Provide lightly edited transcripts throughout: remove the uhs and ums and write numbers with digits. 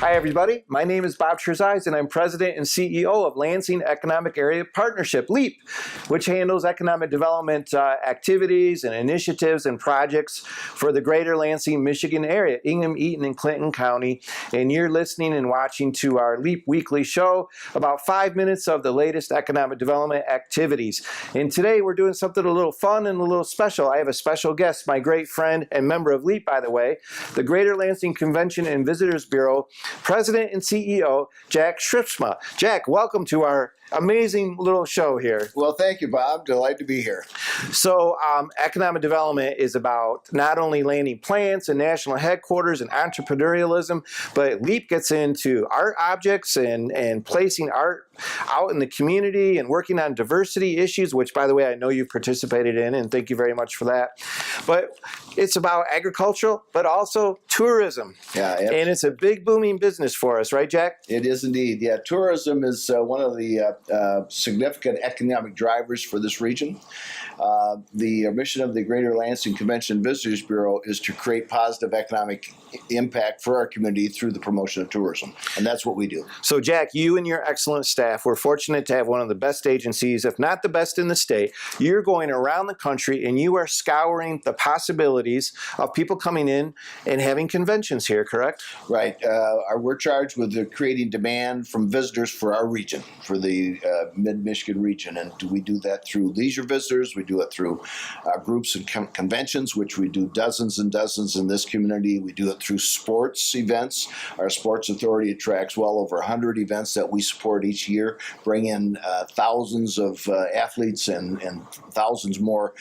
Hi, everybody. My name is Bob Trezise, and I'm President and CEO of Lansing Economic Area Partnership, LEAP, which handles economic development activities and initiatives and projects for the greater Lansing, Michigan area, Ingham, Eaton, and Clinton County. And you're listening and watching to our LEAP Weekly Show, about 5 minutes of the latest economic development activities. And today we're doing something a little fun and a little special. I have a special guest, my great friend and member of LEAP, by the way, the Greater Lansing Convention and Visitors Bureau President and CEO, Jack Schripsema. Jack, welcome to our amazing little show here. Well, thank you, Bob. Delighted to be here. So economic development is about not only landing plants and national headquarters and entrepreneurialism, but LEAP gets into art objects and placing art out in the community and working on diversity issues, which, by the way, I know you've participated in, and thank you very much for that. But it's about agricultural, but also tourism. Yeah, and it's a big booming business for us, right, Jack? It is indeed. Yeah, tourism is one of the significant economic drivers for this region. The mission of the Greater Lansing Convention and Visitors Bureau is to create positive economic impact for our community through the promotion of tourism, and that's what we do. So, Jack, you and your excellent staff, we're fortunate to have one of the best agencies, if not the best in the state. You're going around the country and you are scouring the possibilities of people coming in and having conventions here, correct? Right. We're charged with creating demand from visitors for our region, for the mid-Michigan region, and we do that through leisure visitors. We do it through groups and conventions, which we do dozens and dozens in this community. We do it through sports events. Our sports authority attracts well over 100 events that we support each year, bring in thousands of athletes and thousands more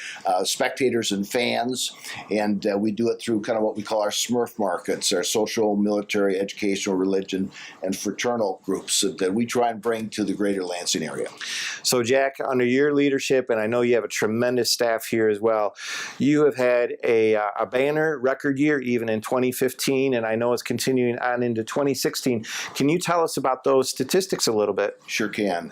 spectators and fans. And we do it through kind of what we call our SMERF markets, our social, military, educational, religion, and fraternal groups that we try and bring to the greater Lansing area. So, Jack, under your leadership, and I know you have a tremendous staff here as well, you have had a banner record year even in 2015, and I know it's continuing on into 2016. Can you tell us about those statistics a little bit? Sure can.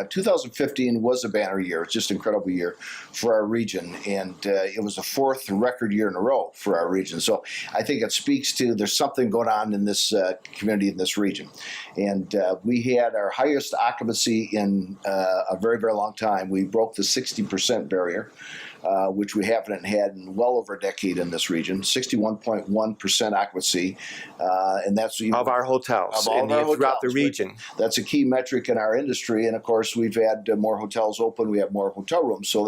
2015 was a banner year. It's just an incredible year for our region, and it was the fourth record year in a row for our region. So I think it speaks to there's something going on in this community, in this region. And we had our highest occupancy in a very, very long time. We broke the 60% barrier, which we haven't had in well over a decade in this region. 61.1% occupancy, and that's of our hotels, of all of our hotels throughout the region. That's a key metric in our industry, and of course we've had more hotels open. We have more hotel rooms, so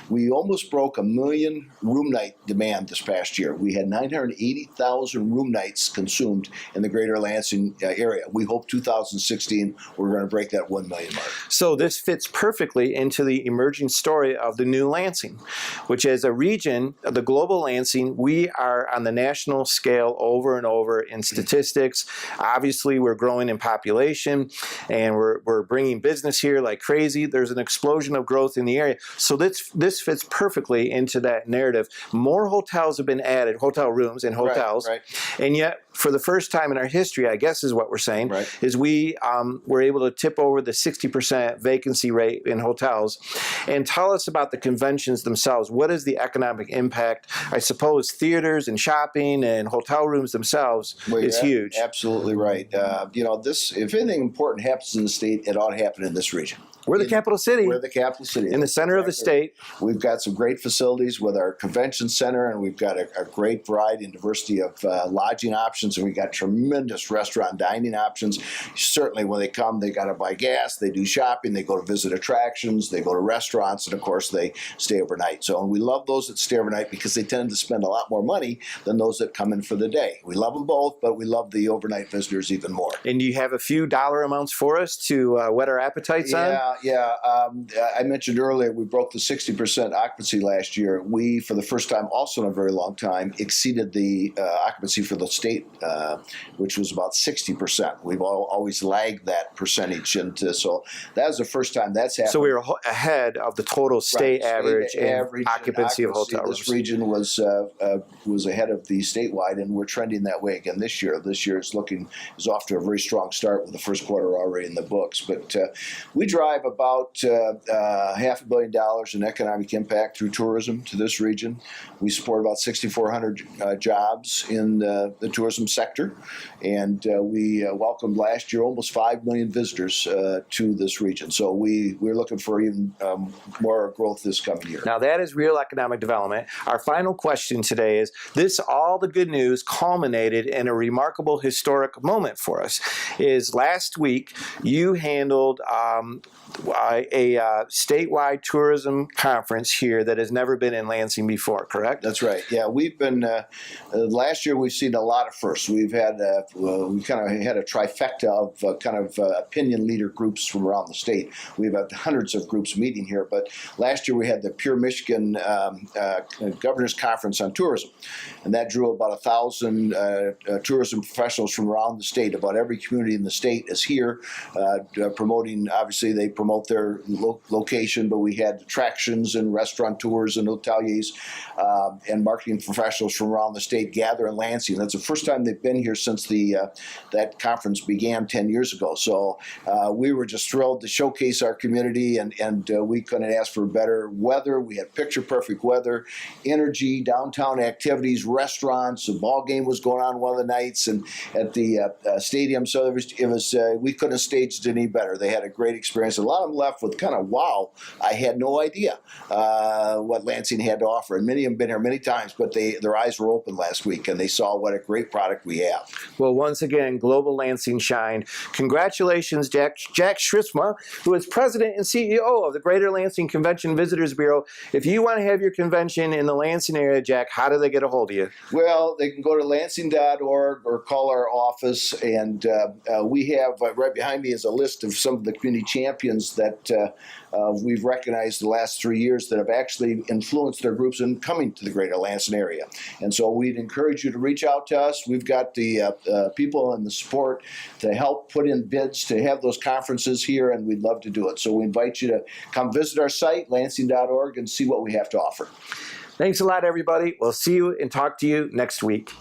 we almost broke 1 million room night demand this past year. We had 980,000 room nights consumed in the greater Lansing area. We hope 2016 we're going to break that 1 million mark. So this fits perfectly into the emerging story of the new Lansing, which is a region, the global Lansing. We are on the national scale over and over in statistics. Obviously, we're growing in population, and we're bringing business here like crazy. There's an explosion of growth in the area. So this fits perfectly into that narrative. More hotels have been added, hotel rooms and hotels, right. And yet, for the first time in our history, I guess is what we're saying, right, is we were able to tip over the 60% vacancy rate in hotels. And tell us about the conventions themselves. What is the economic impact? I suppose theaters and shopping and hotel rooms themselves is huge. Absolutely right. If anything important happens in the state, it ought to happen in this region. We're the capital city. We're the capital city. In the center of the state. We've got some great facilities with our convention center, and we've got a great variety and diversity of lodging options, and we've got tremendous restaurant dining options. Certainly when they come, they got to buy gas, they do shopping, they go to visit attractions, they go to restaurants, and of course they stay overnight. So, and we love those that stay overnight because they tend to spend a lot more money than those that come in for the day. We love them both, but we love the overnight visitors even more. And do you have a few dollar amounts for us to whet our appetites on? Yeah. I mentioned earlier we broke the 60% occupancy last year. We, for the first time, also in a very long time, exceeded the occupancy for the state, which was about 60%. We've always lagged that percentage, and so that was the first time that's happened. So we were ahead of the total state average occupancy of hotel rooms. This region was ahead of the statewide, and we're trending that way again this year. This year is off to a very strong start with the first quarter already in the books. But we drive have about $500 million in economic impact through tourism to this region. We support about 6,400 jobs in the tourism sector, and we welcomed last year almost 5 million visitors to this region. So we're looking for even more growth this coming year. Now that is real economic development. Our final question today is this: all the good news culminated in a remarkable historic moment for us. Is last week you handled a statewide tourism conference here that has never been in Lansing before, correct? That's right. Yeah, we've been last year. We've seen a lot of firsts. We've had we kind of had a trifecta of opinion leader groups from around the state. We've had hundreds of groups meeting here, but last year we had the Pure Michigan Governor's Conference on Tourism, and that drew about 1,000 tourism professionals from around the state. About every community in the state is here promoting. Obviously, they promote their location, but we had attractions and restaurateurs and hoteliers and marketing professionals from around the state gather in Lansing. That's the first time they've been here since that conference began 10 years ago. So we were just thrilled to showcase our community, and we couldn't ask for better weather. We had picture-perfect weather, energy, downtown activities, restaurants. The ball game was going on one of the nights, and at the stadium. So it was we couldn't have staged it any better. They had a great experience. A lot of them left with kind of, wow, I had no idea what Lansing had to offer. And many of them have been here many times, but their eyes were open last week, and they saw what a great product we have. Well, once again, Global Lansing shined. Congratulations, Jack Schripsema, who is president and CEO of the Greater Lansing Convention Visitors Bureau. If you want to have your convention in the Lansing area, Jack, how do they get a hold of you? Well, they can go to lansing.org or call our office, and we have, right behind me is a list of some of the community champions that we've recognized the last 3 years that have actually influenced their groups in coming to the Greater Lansing area. And so we'd encourage you to reach out to us. We've got the people and the support to help put in bids to have those conferences here, and we'd love to do it. So we invite you to come visit our site, lansing.org, and see what we have to offer. Thanks a lot, everybody. We'll see you and talk to you next week.